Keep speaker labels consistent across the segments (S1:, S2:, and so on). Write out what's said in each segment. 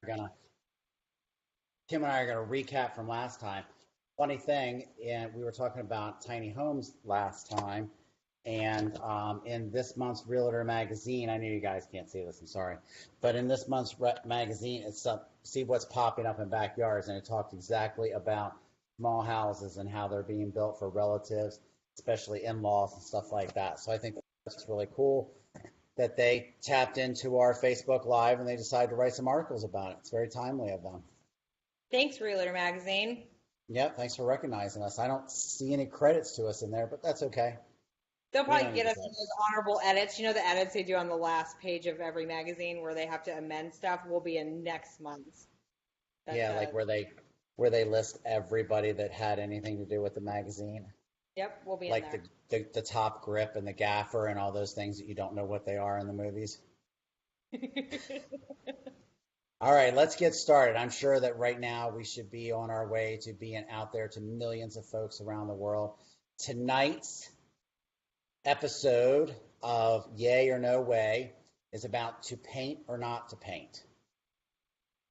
S1: gonna Kim and I are gonna recap from last time. Funny thing, and we were talking about tiny homes last time, and in this month's Realtor magazine, I know you guys can't see this. I'm sorry, but in this month's magazine, it's up. See what's popping up in backyards, and it talked exactly about small houses and how they're being built for relatives, especially in-laws and stuff like that. So I think that's really cool that they tapped into our Facebook Live and they decided to write some articles about it. It's very timely of them.
S2: Thanks, Realtor Magazine.
S1: Yep, thanks for recognizing us. I don't see any credits to us in there, but that's okay.
S2: They'll probably get us those honorable edits. You know the edits they do on the last page of every magazine where they have to amend stuff will be in next month's.
S1: Yeah, like where they list everybody that had anything to do with the magazine.
S2: Yep, we'll be
S1: like
S2: in there.
S1: the top grip and the gaffer and all those things that you don't know what they are in the movies. All right, let's get started. I'm sure that right now we should be on our way to being out there to millions of folks around the world. Tonight's episode of Yay or No Way is about to paint or not to paint.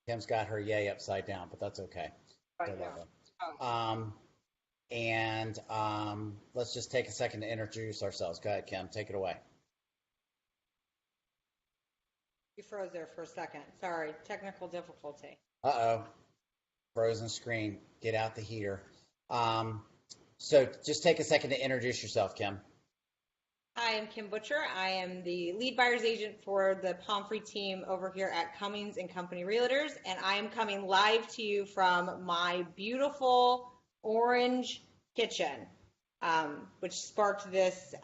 S1: Kim's got her yay upside down, but that's okay. And let's just take a second to introduce ourselves. Go ahead, Kim. Take it away.
S2: You froze there for a second. Sorry, technical difficulty.
S1: Uh-oh. Frozen screen. Get out the heater. So just take a second to introduce yourself, Kim.
S2: Hi, I'm Kim Butcher. I am the lead buyer's agent for the Pomfrey team over here at Cummings & Company Realtors, and I am coming live to you from my beautiful orange kitchen, which sparked this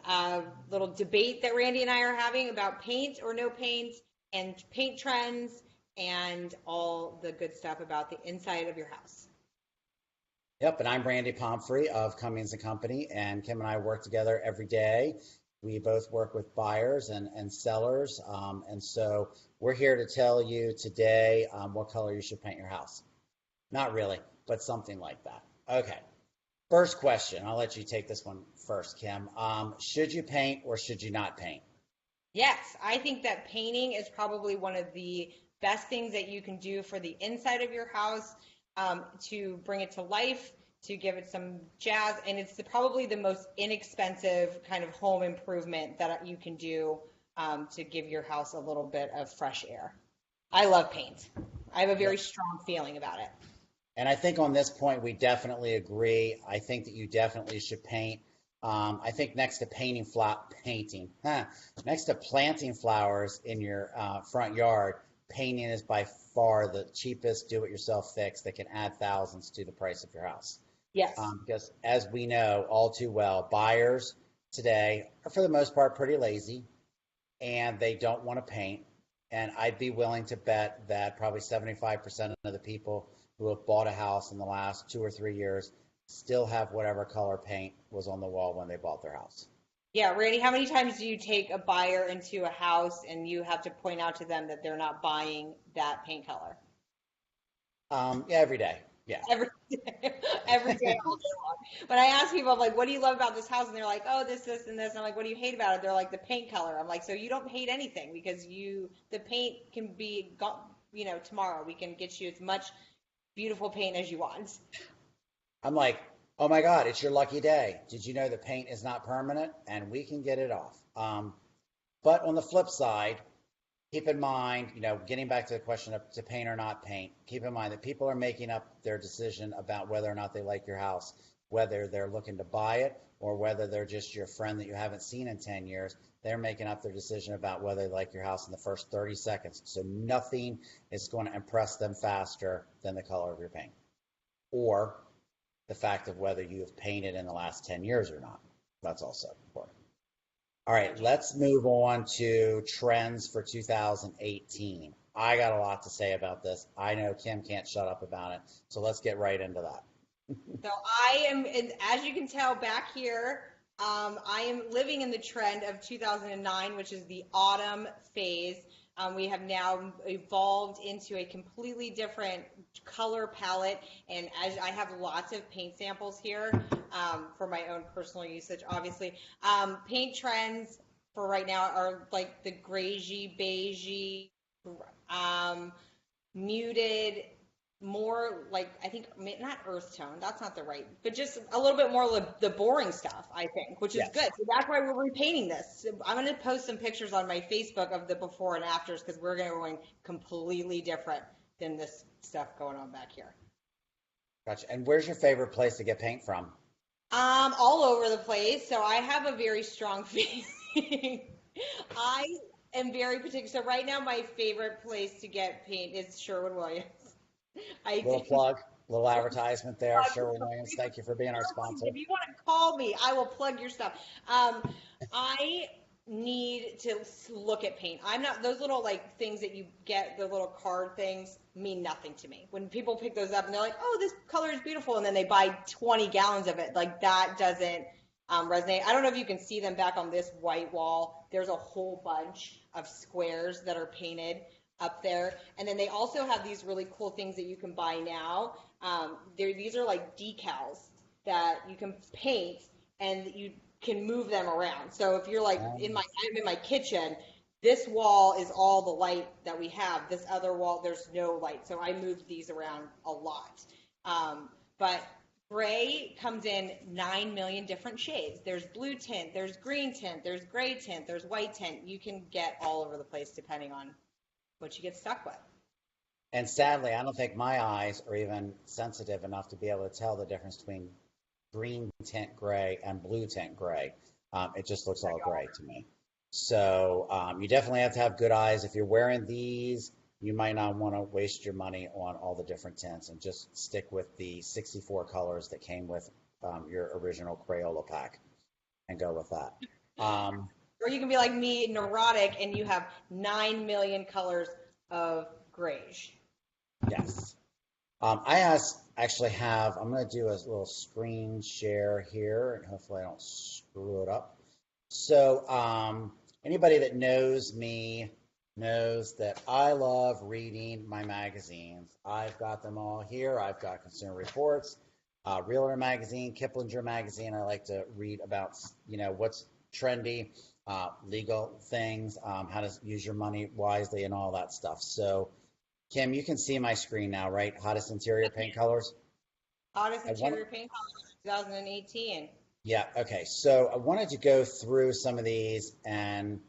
S2: little debate that Randy and I are having about paint or no paint and paint trends and all the good stuff about the inside of your house.
S1: Yep, and I'm Randy Pomfrey of Cummings & Company, and Kim and I work together every day. We both work with buyers and sellers, and so we're here to tell you today what color you should paint your house. Not really, but something like that. Okay. First question, I'll let you take this one first, Kim. Should you paint or should you not paint?
S2: Yes, I think that painting is probably one of the best things that you can do for the inside of your house to bring it to life, to give it some jazz, and it's probably the most inexpensive kind of home improvement that you can do to give your house a little bit of fresh air. I love paint. I have a very strong feeling about it.
S1: And I think on this point, we definitely agree. I think that you definitely should paint. I think next to next to planting flowers in your front yard, painting is by far the cheapest do-it-yourself fix that can add thousands to the price of your house.
S2: Yes.
S1: Because as we know all too well, buyers today are for the most part pretty lazy and they don't want to paint. And I'd be willing to bet that probably 75% of the people who have bought a house in the last 2 or 3 years still have whatever color paint was on the wall when they bought their house.
S2: Yeah, Randy, how many times do you take a buyer into a house and you have to point out to them that they're not buying that paint color?
S1: Yeah, every day. Yeah.
S2: Every day, all day long. When I ask people, I'm like, what do you love about this house? And they're like, oh, this, and this. And I'm like, what do you hate about it? They're like, the paint color. I'm like, so you don't hate anything because the paint can be, tomorrow. We can get you as much beautiful paint as you want.
S1: I'm like, oh my God, it's your lucky day. Did you know the paint is not permanent? And we can get it off. But on the flip side, keep in mind, getting back to the question of to paint or not paint, keep in mind that people are making up their decision about whether or not they like your house, whether they're looking to buy it or whether they're just your friend that you haven't seen in 10 years. They're making up their decision about whether they like your house in the first 30 seconds. So nothing is going to impress them faster than the color of your paint or the fact of whether you have painted in the last 10 years or not. That's also important. All right, let's move on to trends for 2018. I got a lot to say about this. I know Kim can't shut up about it, so let's get right into that.
S2: So I am, as you can tell back here, I am living in the trend of 2009, which is the autumn phase. We have now evolved into a completely different color palette, and as I have lots of paint samples here for my own personal usage, obviously. Paint trends for right now are like the greigey, beigey, muted, more like, I think, not earth tone, that's not the right, but just a little bit more like the boring stuff, I think, which is
S1: Yes.
S2: good. So that's why we're repainting this. So I'm going to post some pictures on my Facebook of the before and afters because we're going completely different than this stuff going on back here.
S1: Gotcha. And where's your favorite place to get paint from?
S2: All over the place. So I have a very strong feeling. I am very particular. So right now, my favorite place to get paint is Sherwin-Williams. I
S1: Little
S2: do.
S1: plug, little advertisement there. Sherwin-Williams, thank you for being our sponsor.
S2: If you want to call me, I will plug your stuff. I need to look at paint. I'm not, those little like things that you get, the little card things mean nothing to me. When people pick those up and they're like, oh, this color is beautiful, and then they buy 20 gallons of it, like that doesn't resonate. I don't know if you can see them back on this white wall. There's a whole bunch of squares that are painted up there. And then they also have these really cool things that you can buy now. These are like decals that you can paint and you can move them around. So if you're like I'm in my kitchen, this wall is all the light that we have. This other wall, there's no light. So I moved these around a lot. But gray comes in 9 million different shades. There's blue tint, there's green tint, there's gray tint, there's white tint. You can get all over the place depending on what you get stuck with.
S1: And sadly, I don't think my eyes are even sensitive enough to be able to tell the difference between green tint gray and blue tint gray. It just looks all gray to me. So you definitely have to have good eyes. If you're wearing these, you might not want to waste your money on all the different tints and just stick with the 64 colors that came with your original Crayola pack and go with that.
S2: Or you can be like me, neurotic, and you have 9 million colors of grayish.
S1: Yes. Actually have, I'm going to do a little screen share here, and hopefully I don't screw it up. So anybody that knows me knows that I love reading my magazines. I've got them all here. I've got Consumer Reports, Realtor Magazine, Kiplinger Magazine. I like to read about, what's trendy, legal things, how to use your money wisely and all that stuff. So, Kim, you can see my screen now, right? Hottest interior paint colors.
S2: Hottest interior paint colors 2018.
S1: Yeah, okay. So I wanted to go through some of these and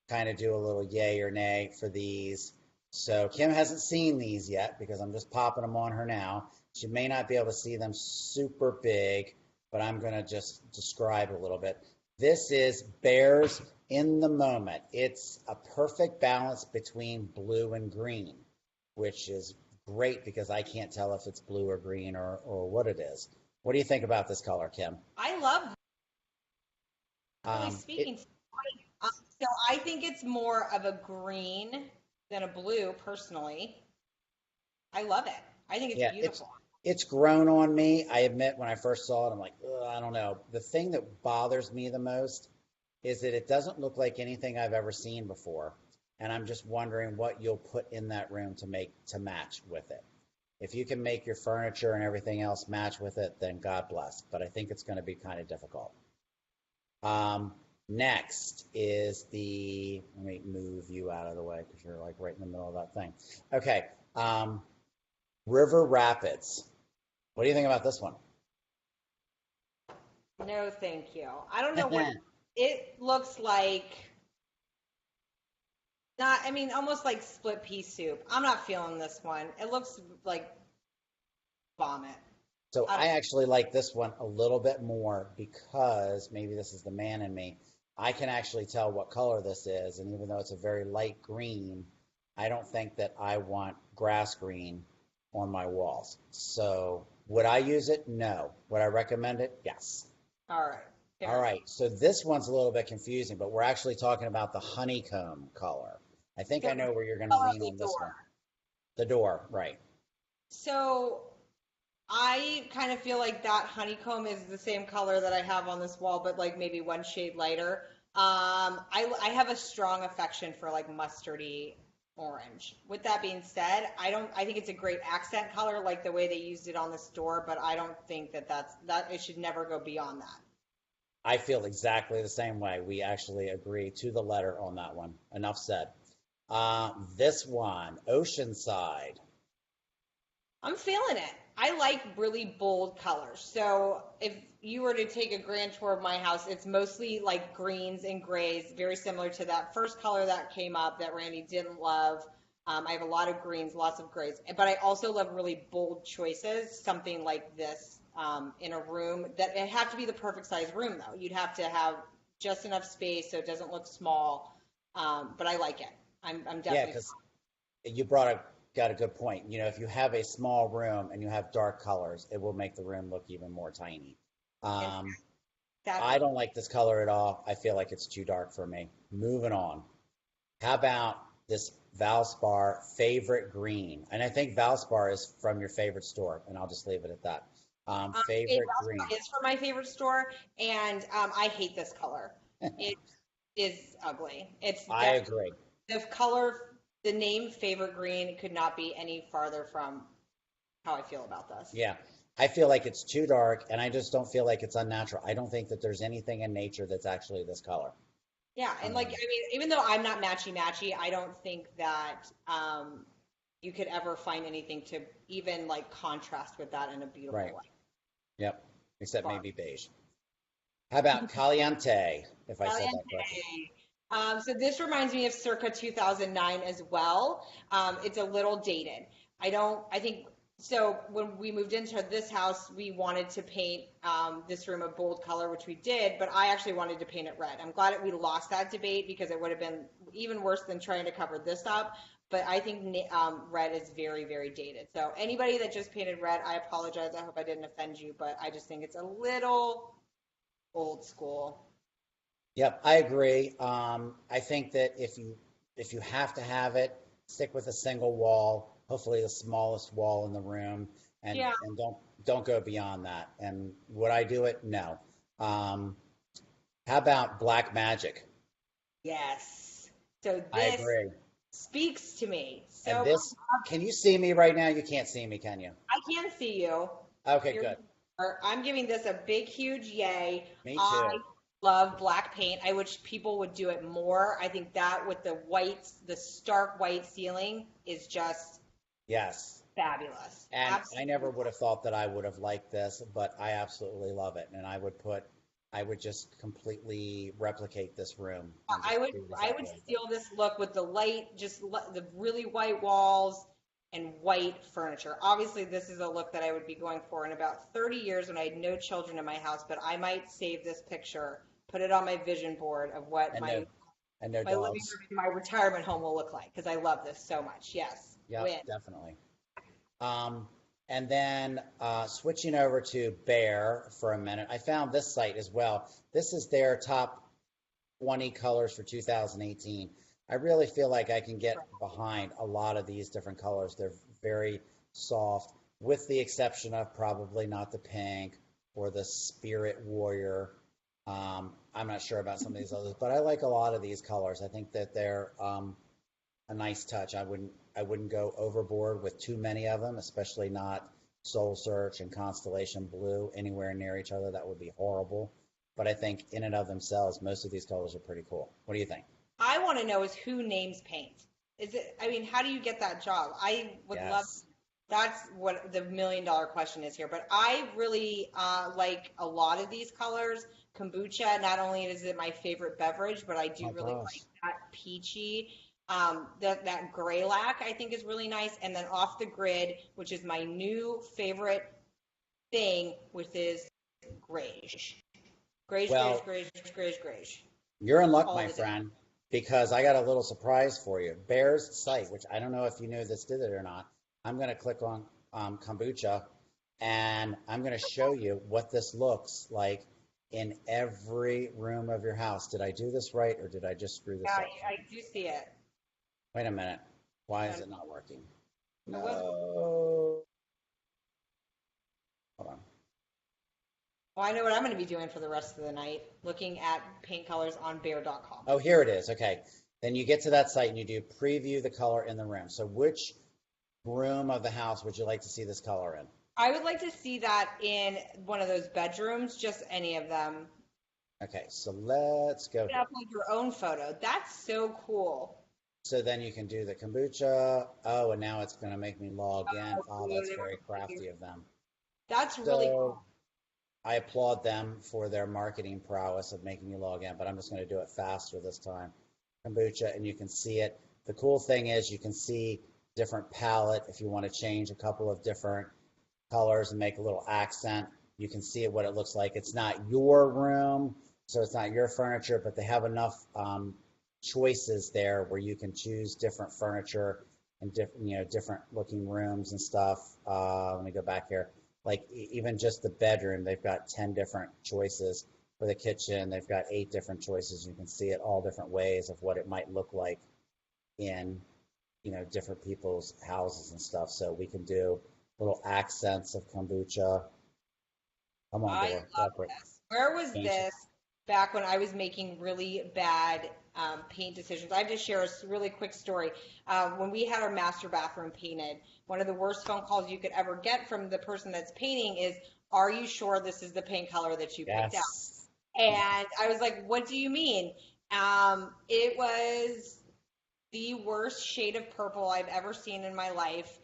S1: kind of do a little yay or nay for these. So Kim hasn't seen these yet because I'm just popping them on her now. She may not be able to see them super big, but I'm going to just describe a little bit. This is Bears in the Moment. It's a perfect balance between blue and green, which is great because I can't tell if it's blue or green or what it is. What do you think about this color, Kim?
S2: I love, really speaking. So I think it's more of a green than a blue, personally. I love it. I think it's beautiful.
S1: It's grown on me. I admit when I first saw it, I'm like, I don't know. The thing that bothers me the most is that it doesn't look like anything I've ever seen before. And I'm just wondering what you'll put in that room to match with it. If you can make your furniture and everything else match with it, then God bless. But I think it's going to be kind of difficult. Next is let me move you out of the way because you're like right in the middle of that thing. Okay. River Rapids. What do you think about this one?
S2: No, thank you. I don't know what it looks like. Almost like split pea soup. I'm not feeling this one. It looks like vomit.
S1: So I actually like this one a little bit more because maybe this is the man in me. I can actually tell what color this is, and even though it's a very light green, I don't think that I want grass green on my walls. So would I use it? No. Would I recommend it? Yes.
S2: All right.
S1: All right. So this one's a little bit confusing, but we're actually talking about the honeycomb color. I think I know where you're going to lean on this one. The door, right.
S2: So I kind of feel like that honeycomb is the same color that I have on this wall, but like maybe one shade lighter. I have a strong affection for like mustardy orange. With that being said, I think it's a great accent color, like the way they used it on this door, but I don't think that it should never go beyond that.
S1: I feel exactly the same way. We actually agree to the letter on that one. Enough said. This one, Oceanside.
S2: I'm feeling it. I like really bold colors. So if you were to take a grand tour of my house, it's mostly like greens and grays, very similar to that first color that came up that Randy didn't love. I have a lot of greens, lots of grays, but I also love really bold choices, something like this in a room that it have to be the perfect size room though. You'd have to have just enough space so it doesn't look small. But I like it. I'm
S1: Yeah,
S2: definitely.
S1: because you got a good point. You know, if you have a small room and you have dark colors, it will make the room look even more tiny. Um, I
S2: Exactly.
S1: don't like this color at all. I feel like it's too dark for me. Moving on. How about this Valspar favorite green? And I think Valspar is from your favorite store, and I'll just leave it at that.
S2: It
S1: Favorite green.
S2: also is from my favorite store, and I hate this color. It is ugly. It's
S1: I
S2: definitely
S1: agree.
S2: the color, the name favorite green could not be any farther from how I feel about this.
S1: Yeah. I feel like it's too dark, and I just don't feel like it's unnatural. I don't think that there's anything in nature that's actually this color.
S2: Yeah, and like
S1: Um,
S2: I mean, even though I'm not matchy matchy, I don't think that you could ever find anything to even like contrast with that in a beautiful
S1: right.
S2: way.
S1: Yep. Except
S2: Bar.
S1: maybe beige. How about Caliente, if I said that correctly?
S2: Caliente. So this reminds me of circa 2009 as well. It's a little dated. I think, so when we moved into this house, we wanted to paint this room a bold color, which we did, but I actually wanted to paint it red. I'm glad that we lost that debate because it would have been even worse than trying to cover this up. But I think red is very, very dated. So anybody that just painted red, I apologize. I hope I didn't offend you, but I just think it's a little old school.
S1: Yep, I agree. I think that if you have to have it, stick with a single wall, hopefully the smallest wall in the room, and
S2: Yeah.
S1: and don't go beyond that. And would I do it? No. Um, how about Black Magic?
S2: Yes. So
S1: I
S2: this
S1: agree.
S2: speaks to me.
S1: And
S2: So
S1: this, can you see me right now? You can't see me, can you?
S2: I can see you.
S1: Okay,
S2: You're,
S1: good.
S2: I'm giving this a big, huge yay.
S1: Me
S2: I
S1: too.
S2: love black paint. I wish people would do it more. I think that with the white, the stark white ceiling is just
S1: Yes.
S2: fabulous.
S1: And I
S2: Absolutely.
S1: never would have thought that I would have liked this, but I absolutely love it. And I would just completely replicate this room and
S2: I
S1: just
S2: would
S1: do this
S2: I
S1: up a
S2: would
S1: little bit.
S2: steal this look with the light, just the really white walls and white furniture. Obviously, this is a look that I would be going for in about 30 years when I had no children in my house, but I might save this picture, put it on my vision board of what
S1: And no, and no
S2: my living
S1: dogs.
S2: room in my retirement home will look like because I love this so much. Yes,
S1: Yep,
S2: win.
S1: definitely. Um, and then switching over to Bear for a minute, I found this site as well. This is their top 20 colors for 2018. I really feel like I can get behind a lot of these different colors. They're very soft, with the exception of probably not the pink or the Spirit Warrior. I'm not sure about some of these others, but I like a lot of these colors. I think that they're a nice touch. I wouldn't go overboard with too many of them, especially not Soul Search and Constellation Blue anywhere near each other. That would be horrible. But I think in and of themselves, most of these colors are pretty cool. What do you think?
S2: I want to know is who names paint? Is it, I mean, how do you get that job? I would love,
S1: Yes.
S2: that's what the $1 million question is here. But I really like a lot of these colors. Kombucha, not only is it my favorite beverage, but I do
S1: My
S2: really like
S1: gosh.
S2: that peachy. That gray lac I think is really nice. And then off the grid, which is my new favorite thing, which is grayish. Grayish, grayish,
S1: Well,
S2: grayish, grayish, grayish.
S1: you're in luck,
S2: All
S1: my
S2: the day.
S1: friend, because I got a little surprise for you. Bear's site, which I don't know if you knew this did it or not. I'm going to click on kombucha and I'm going to show you what this looks like in every room of your house. Did I do this right or did I just screw
S2: Yeah,
S1: this up?
S2: I do see it.
S1: Wait a minute. Why is
S2: And
S1: it not working?
S2: it was,
S1: No. Hold on.
S2: well, I know what I'm going to be doing for the rest of the night, looking at paint colors on bear.com.
S1: Oh, here it is. Okay. Then you get to that site and you do preview the color in the room. So which room of the house would you like to see this color in?
S2: I would like to see that in one of those bedrooms, just any of them.
S1: Okay, so let's go
S2: Put
S1: here.
S2: up like your own photo. That's so cool.
S1: So then you can do the kombucha. Oh, and now it's going to make me log in. Oh,
S2: Dude,
S1: that's
S2: it
S1: very
S2: was-
S1: crafty of them.
S2: That's really
S1: So
S2: cool.
S1: I applaud them for their marketing prowess of making you log in, but I'm just going to do it faster this time. Kombucha, and you can see it. The cool thing is you can see different palette if you want to change a couple of different colors and make a little accent. You can see what it looks like. It's not your room, so it's not your furniture, but they have enough choices there where you can choose different furniture and different looking rooms and stuff. Let me go back here. Like even just the bedroom, they've got 10 different choices. For the kitchen, they've got 8 different choices. You can see it all different ways of what it might look like in different people's houses and stuff. So we can do little accents of kombucha. Come on,
S2: I
S1: Dora,
S2: love
S1: separate.
S2: this. Where was
S1: Ancient.
S2: this back when I was making really bad paint decisions? I have to share a really quick story. When we had our master bathroom painted, one of the worst phone calls you could ever get from the person that's painting is, "Are you sure this is the paint color that you picked out?"
S1: Yes.
S2: And I was like, "What do you mean?" It was the worst shade of purple I've ever seen in my life.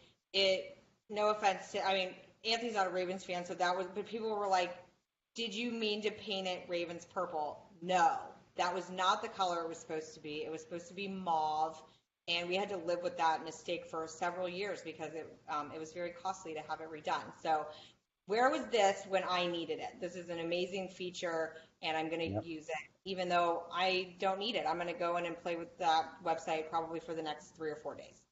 S2: No offense to, I mean, Anthony's not a Ravens fan, so that was, but people were like, "Did you mean to paint it Ravens purple?" No, that was not the color it was supposed to be. It was supposed to be mauve, and we had to live with that mistake for several years because it was very costly to have it redone. So where was this when I needed it? This is an amazing feature, and I'm going
S1: Yep.
S2: to use it, even though I don't need it. I'm going to go in and play with that website probably for the next 3 or 4 days.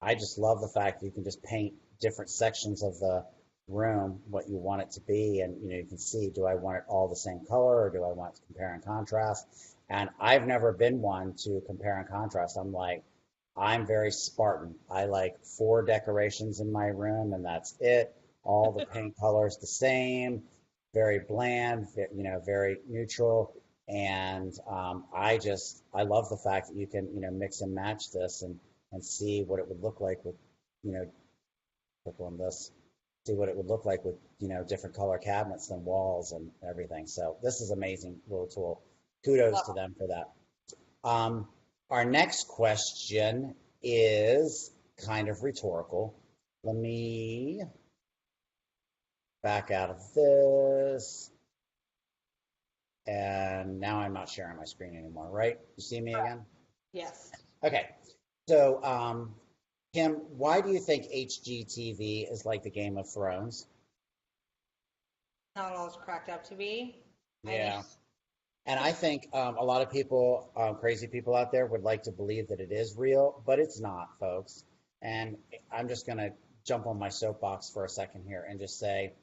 S1: I just love the fact that you can just paint different sections of the room what you want it to be, and you can see, do I want it all the same color or do I want it to compare and contrast? And I've never been one to compare and contrast. I'm very Spartan. I like 4 decorations in my room and that's it. All the paint colors the same, very bland, very neutral. And I love the fact that you can mix and match this and see what it would look like with you know click on this, see what it would look like with different color cabinets and walls and everything. So this is amazing little tool. Kudos to
S2: Well,
S1: them for that. Um, our next question is kind of rhetorical. Let me back out of this. And now I'm not sharing my screen anymore, right? You see me again?
S2: yes,
S1: Okay. So, Kim, why do you think HGTV is like the Game of Thrones?
S2: not all it's cracked up to be. I mean,
S1: Yeah. And I think a lot of people, crazy people out there, would like to believe that it is real, but it's not, folks. And I'm just going to jump on my soapbox for a second here and just say,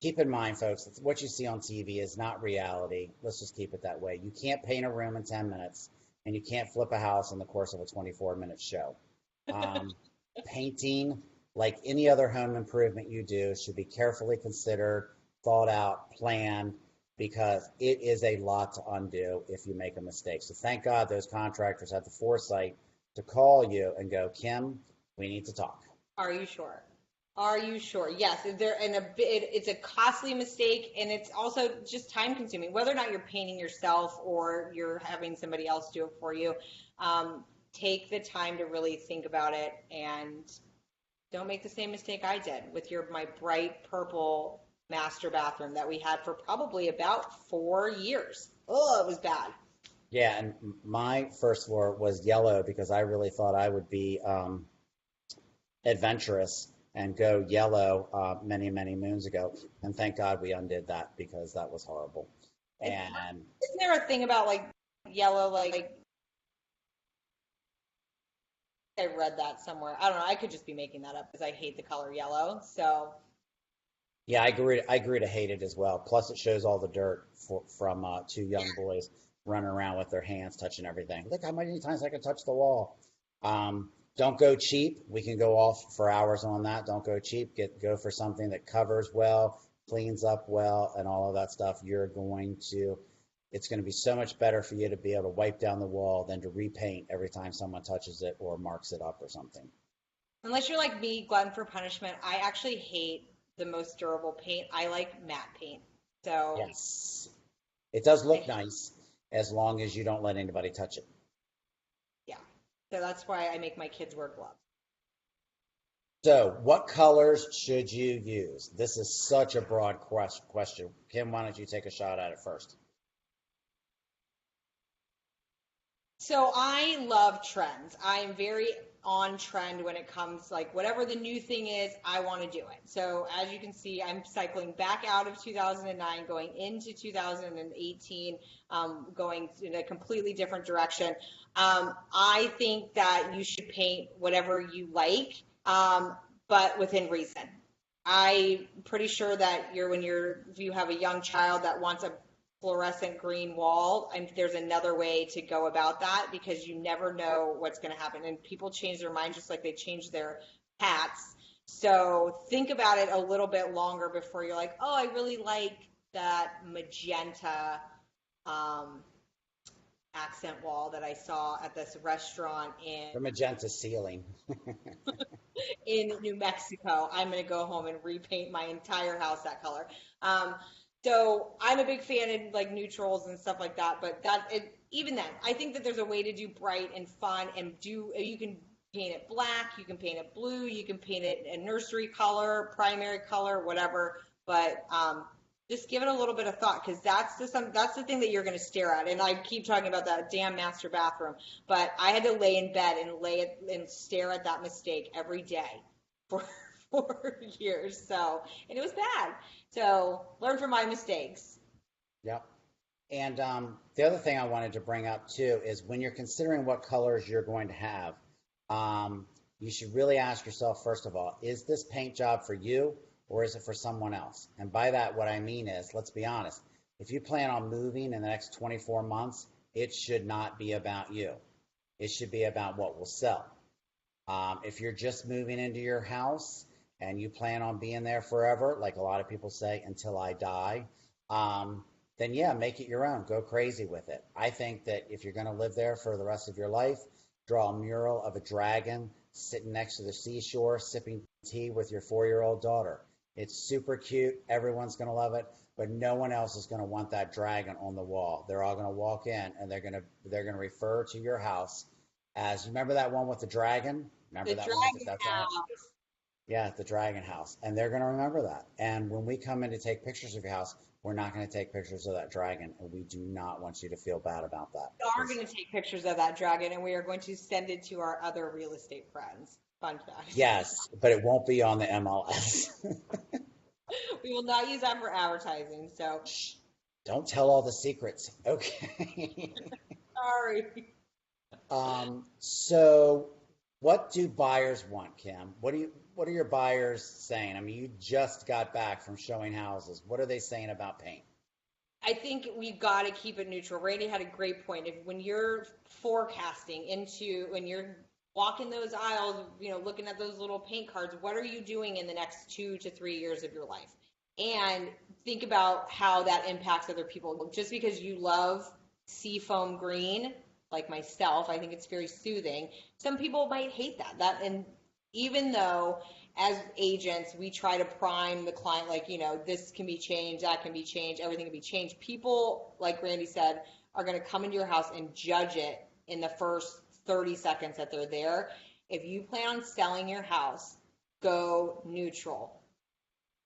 S1: keep in mind, folks, that what you see on TV is not reality. Let's just keep it that way. You can't paint a room in 10 minutes, and you can't flip a house in the course of a 24-minute show. Um, Painting, like any other home improvement you do, should be carefully considered, thought out, planned, because it is a lot to undo if you make a mistake. So thank God those contractors had the foresight to call you and go, Kim, we need to talk.
S2: are you sure? Are you sure? Yes, it's a costly mistake, and it's also just time consuming. Whether or not you're painting yourself or you're having somebody else do it for you, take the time to really think about it and don't make the same mistake I did with my bright purple master bathroom that we had for probably about 4 years. Oh, it was bad.
S1: Yeah, and my first floor was yellow because I really thought I would be adventurous and go yellow many, many moons ago. And thank God we undid that because that was horrible. And
S2: Isn't there a thing about like yellow, like I read that somewhere. I don't know. I could just be making that up because I hate the color yellow. So
S1: yeah, I grew to hate it as well. Plus, it shows all the dirt from 2 young boys running around with their hands touching everything. Look how many times I can touch the wall. Don't go cheap. We can go off for hours on that. Don't go cheap. Go for something that covers well, cleans up well, and all of that stuff. It's going to be so much better for you to be able to wipe down the wall than to repaint every time someone touches it or marks it up or something.
S2: unless you're like me, glutton for punishment, I actually hate the most durable paint. I like matte paint. So
S1: Yes. It does
S2: I,
S1: look nice as long as you don't let anybody touch it.
S2: yeah. So that's why I make my kids wear gloves.
S1: So, what colors should you use? This is such a broad question. Kim, why don't you take a shot at it first?
S2: So I love trends. I am very on trend when it comes, like whatever the new thing is, I want to do it. So as you can see, I'm cycling back out of 2009, going into 2018, going in a completely different direction. I think that you should paint whatever you like, but within reason. I'm pretty sure that if you have a young child that wants a fluorescent green wall, and there's another way to go about that because you never know what's going to happen. And people change their mind just like they change their hats. So think about it a little bit longer before you're like, oh, I really like that magenta um, accent wall that I saw at this restaurant
S1: The magenta ceiling.
S2: in New Mexico. I'm going to go home and repaint my entire house that color. Um, so I'm a big fan of like neutrals and stuff like that. But even then, I think that there's a way to do bright and fun and you can paint it black, you can paint it blue, you can paint it a nursery color, primary color, whatever. But just give it a little bit of thought because that's the thing that you're going to stare at. And I keep talking about that damn master bathroom, but I had to lay in bed and lay it and stare at that mistake every day for 4 years. So, and it was bad. So learn from my mistakes.
S1: Yep. And the other thing I wanted to bring up too is when you're considering what colors you're going to have, you should really ask yourself, first of all, is this paint job for you or is it for someone else? And by that, what I mean is, let's be honest, if you plan on moving in the next 24 months, it should not be about you. It should be about what will sell. If you're just moving into your house and you plan on being there forever, like a lot of people say, until I die, then yeah, make it your own. Go crazy with it. I think that if you're going to live there for the rest of your life, draw a mural of a dragon sitting next to the seashore, sipping tea with your 4-year-old daughter. It's super cute. Everyone's going to love it, but no one else is going to want that dragon on the wall. They're all going to walk in and they're going to refer to your house as, remember that one with the dragon? Remember
S2: The
S1: that one?
S2: dragon
S1: That's our,
S2: house.
S1: yeah, the dragon house. And they're going to remember that. And when we come in to take pictures of your house, we're not going to take pictures of that dragon. And we do not want you to feel bad about that.
S2: We are going to take pictures of that dragon and we are going to send it to our other real estate friends. Fun fact.
S1: Yes, but it won't be on the MLS.
S2: We will not use that for advertising. So
S1: Shh, don't tell all the secrets. Okay.
S2: sorry.
S1: So what do buyers want, Kim? What are your buyers saying? I mean, you just got back from showing houses. What are they saying about paint?
S2: I think we've got to keep it neutral. Randy had a great point. When you're forecasting when you're walking those aisles, looking at those little paint cards, what are you doing in the next 2 to 3 years of your life? And think about how that impacts other people. Just because you love seafoam green, like myself, I think it's very soothing. Some people might hate that. And even though as agents, we try to prime the client, like, this can be changed, that can be changed, everything can be changed. People, like Randy said, are going to come into your house and judge it in the first 30 seconds that they're there. If you plan on selling your house, go neutral.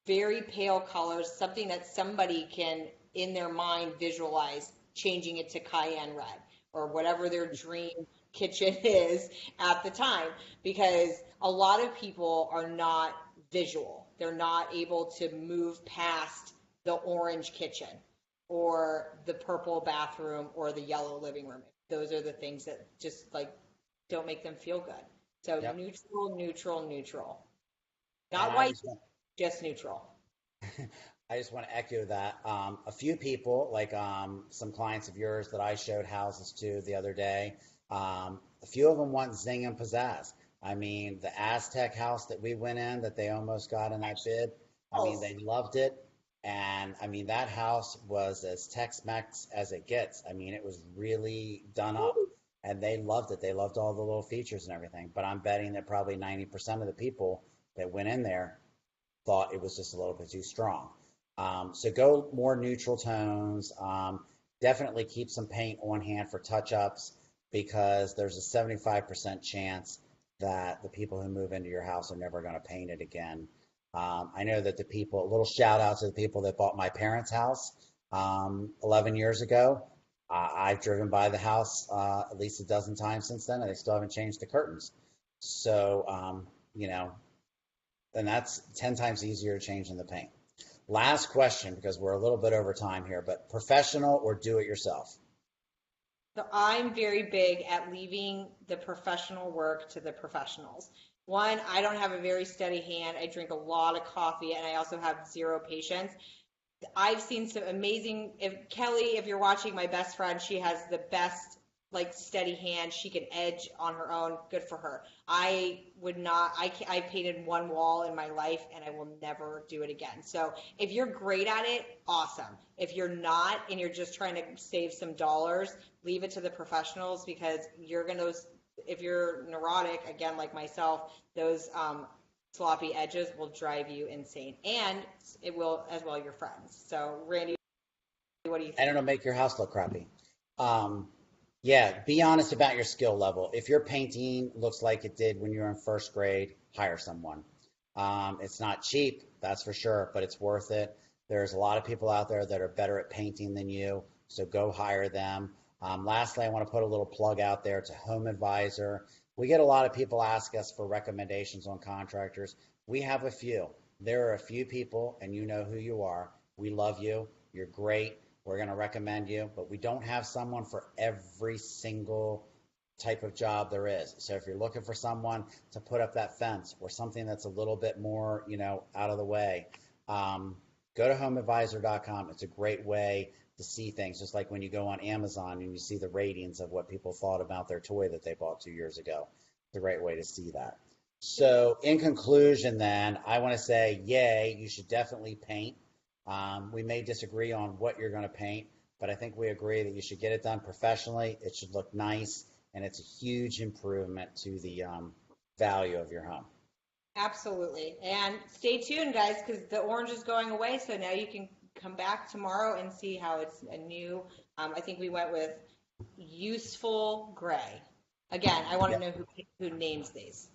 S2: Very pale colors, something that somebody can, in their mind, visualize changing it to cayenne red or whatever their dream kitchen is at the time, because a lot of people are not visual. They're not able to move past the orange kitchen or the purple bathroom or the yellow living room. Those are the things that just like don't make them feel good. So
S1: Yep.
S2: neutral, neutral, neutral.
S1: And
S2: Not white, just neutral.
S1: I just want to echo that. A few people, like some clients of yours that I showed houses to the other day, a few of them want zing and pizzazz. I mean, the Aztec house that we went in that they almost got in that bid, I mean, they loved it. And I mean, that house was as Tex-Mex as it gets. I mean, it was really done up and they loved it. They loved all the little features and everything. But I'm betting that probably 90% of the people that went in there thought it was just a little bit too strong. So go more neutral tones. Definitely keep some paint on hand for touch-ups. because there's a 75% chance that the people who move into your house are never going to paint it again. I know that the people, a little shout out to the people that bought my parents' house 11 years ago. I've driven by the house at least a dozen times since then, and they still haven't changed the curtains. So, you know, and that's 10 times easier to change than the paint. Last question, because we're a little bit over time here, but professional or do it yourself?
S2: So I'm very big at leaving the professional work to the professionals. One, I don't have a very steady hand. I drink a lot of coffee and I also have zero patience. I've seen some amazing, if Kelly, if you're watching, my best friend, she has the best like steady hand. She can edge on her own. Good for her. I would not, I painted one wall in my life and I will never do it again. So if you're great at it, awesome. If you're not and you're just trying to save some dollars, leave it to the professionals because you're going to, if you're neurotic, again, like myself, those sloppy edges will drive you insane. And it will as well your friends. So Randy, what do you
S1: And
S2: think?
S1: it'll make your house look crappy. Um, yeah, be honest about your skill level. If your painting looks like it did when you were in first grade, hire someone. It's not cheap, that's for sure, but it's worth it. There's a lot of people out there that are better at painting than you, so go hire them. Lastly, I want to put a little plug out there to Home Advisor. We get a lot of people ask us for recommendations on contractors. We have a few. There are a few people, and you know who you are. We love you. You're great. We're going to recommend you, but we don't have someone for every single type of job there is. So if you're looking for someone to put up that fence or something that's a little bit more, you know, out of the way, go to homeadvisor.com. It's a great way to see things, just like when you go on Amazon and you see the ratings of what people thought about their toy that they bought 2 years ago. It's a great way to see that. So in conclusion, then, I want to say, yay, you should definitely paint. We may disagree on what you're going to paint, but I think we agree that you should get it done professionally. It should look nice, and it's a huge improvement to the value of your home.
S2: Absolutely. And stay tuned, guys, because the orange is going away. So now you can come back tomorrow and see how it's a new. I think we went with useful gray. Again, I want to
S1: Yep.
S2: know who names these.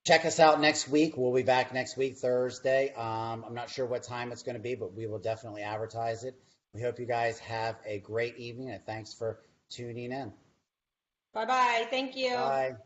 S1: Check us out next week. We'll be back next week, Thursday. I'm not sure what time it's going to be, but we will definitely advertise it. We hope you guys have a great evening, and thanks for tuning in.
S2: Bye bye. Thank you.
S1: Bye.